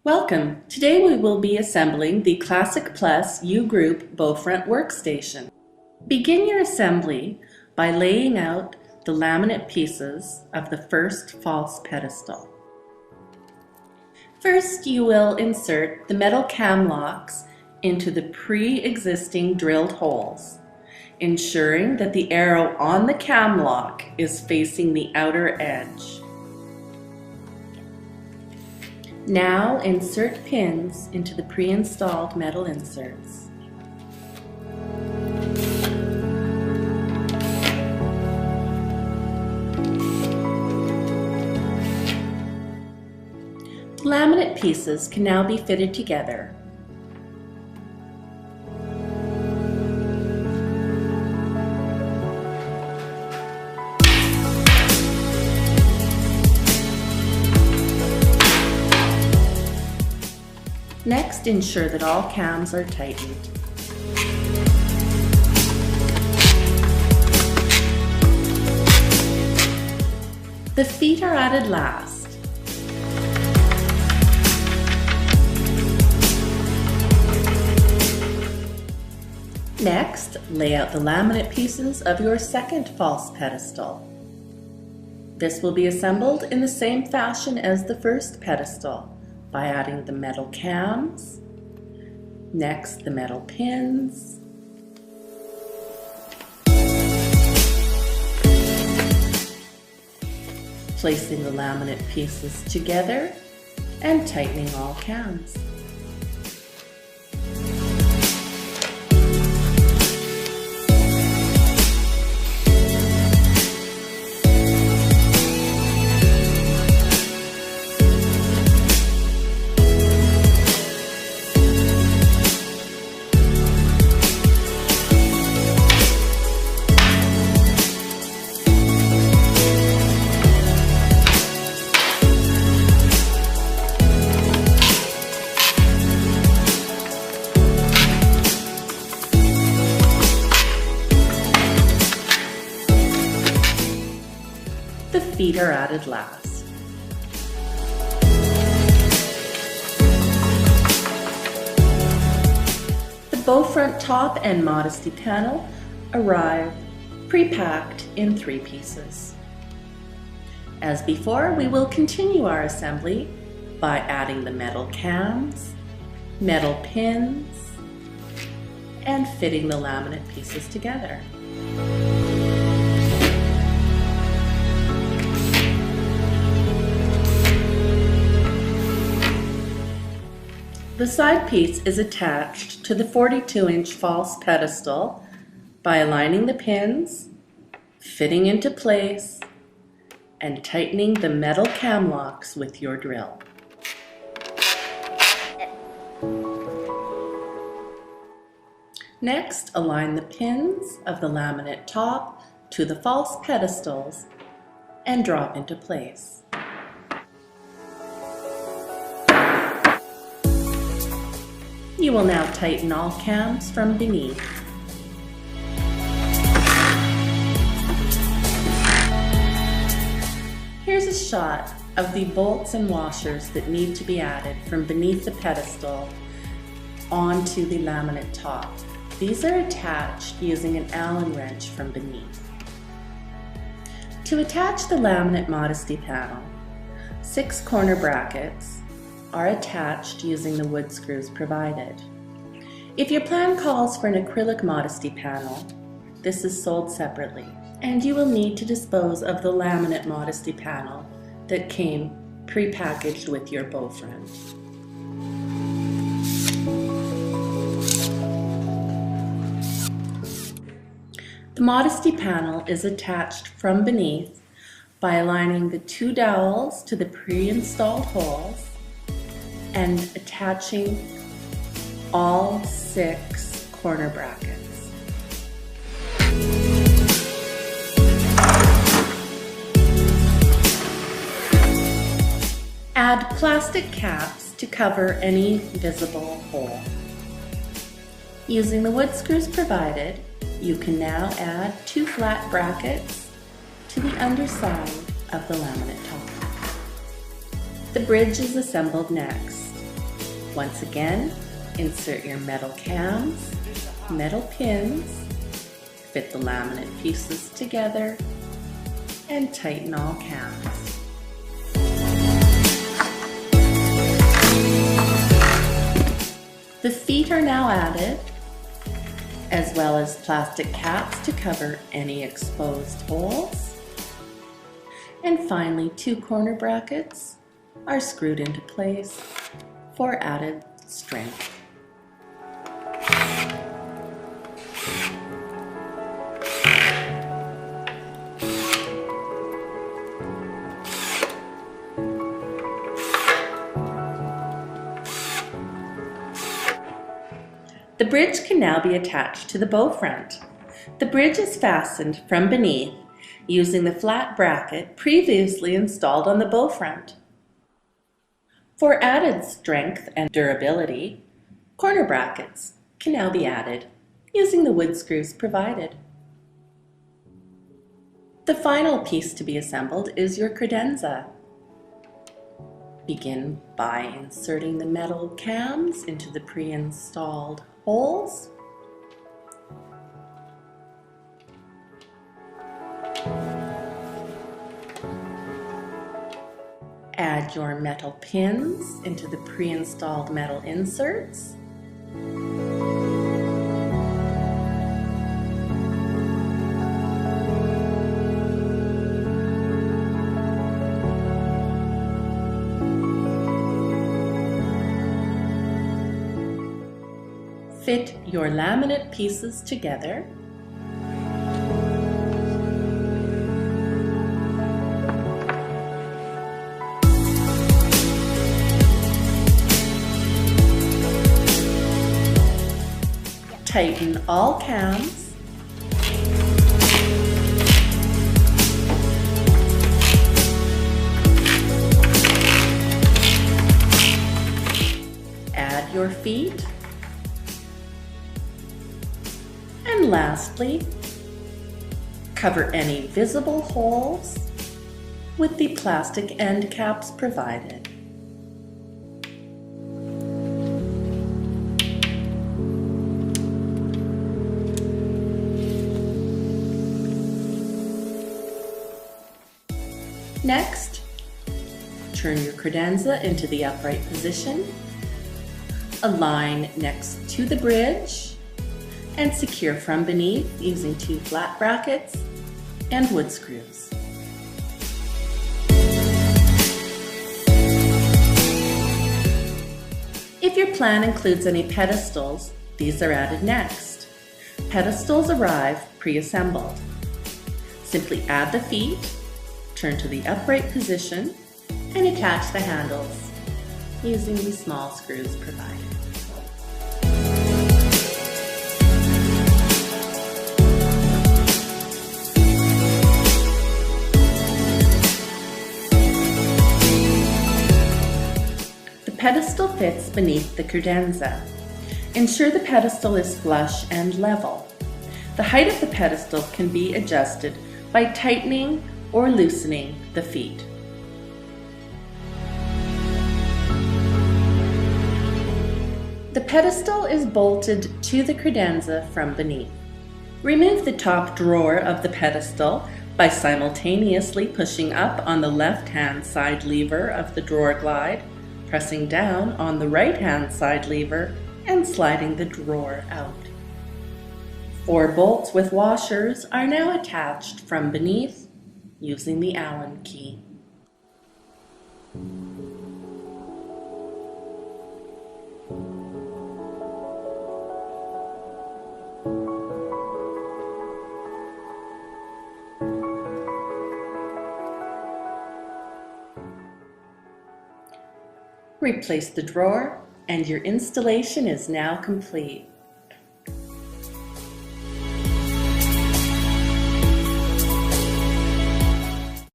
Welcome! Today we will be assembling the Classic Plus U-Group Bowfront Workstation. Begin your assembly by laying out the laminate pieces of the first false pedestal. First, you will insert the metal cam locks into the pre-existing drilled holes, ensuring that the arrow on the cam lock is facing the outer edge. Now insert pins into the pre-installed metal inserts. Laminate pieces can now be fitted together. Next, ensure that all cams are tightened. The feet are added last. Next, lay out the laminate pieces of your second false pedestal. This will be assembled in the same fashion as the first pedestal, by adding the metal cams, next the metal pins, placing the laminate pieces together and tightening all cams. The feet are added last. The Bowfront top and modesty panel arrive pre-packed in 3 pieces. As before, we will continue our assembly by adding the metal cams, metal pins, and fitting the laminate pieces together. The side piece is attached to the 42-inch false pedestal by aligning the pins, fitting into place, and tightening the metal cam locks with your drill. Next, align the pins of the laminate top to the false pedestals and drop into place. You will now tighten all cams from beneath. Here's a shot of the bolts and washers that need to be added from beneath the pedestal onto the laminate top. These are attached using an Allen wrench from beneath. To attach the laminate modesty panel, 6 corner brackets are attached using the wood screws provided. If your plan calls for an acrylic modesty panel, this is sold separately, and you will need to dispose of the laminate modesty panel that came pre-packaged with your Bowfront. The modesty panel is attached from beneath by aligning the 2 dowels to the pre-installed holes and attaching all 6 corner brackets. Add plastic caps to cover any visible hole. Using the wood screws provided, you can now add 2 flat brackets to the underside of the laminate top. The bridge is assembled next. Once again, insert your metal cams, metal pins, fit the laminate pieces together, and tighten all cams. The feet are now added, as well as plastic caps to cover any exposed holes. And finally, 2 corner brackets are screwed into place for added strength. The bridge can now be attached to the bow front. The bridge is fastened from beneath using the flat bracket previously installed on the bow front. For added strength and durability, corner brackets can now be added using the wood screws provided. The final piece to be assembled is your credenza. Begin by inserting the metal cams into the pre-installed holes. Add your metal pins into the pre-installed metal inserts. Fit your laminate pieces together. Tighten all cams. Add your feet. And lastly, cover any visible holes with the plastic end caps provided. Next, turn your credenza into the upright position, align next to the bridge, and secure from beneath using 2 flat brackets and wood screws. If your plan includes any pedestals, these are added next. Pedestals arrive pre-assembled. Simply add the feet, turn to the upright position, and attach the handles using the small screws provided. The pedestal fits beneath the credenza. Ensure the pedestal is flush and level. The height of the pedestal can be adjusted by tightening or loosening the feet. The pedestal is bolted to the credenza from beneath. Remove the top drawer of the pedestal by simultaneously pushing up on the left-hand side lever of the drawer glide, pressing down on the right-hand side lever, and sliding the drawer out. 4 bolts with washers are now attached from beneath using the Allen key. Replace the drawer, and your installation is now complete.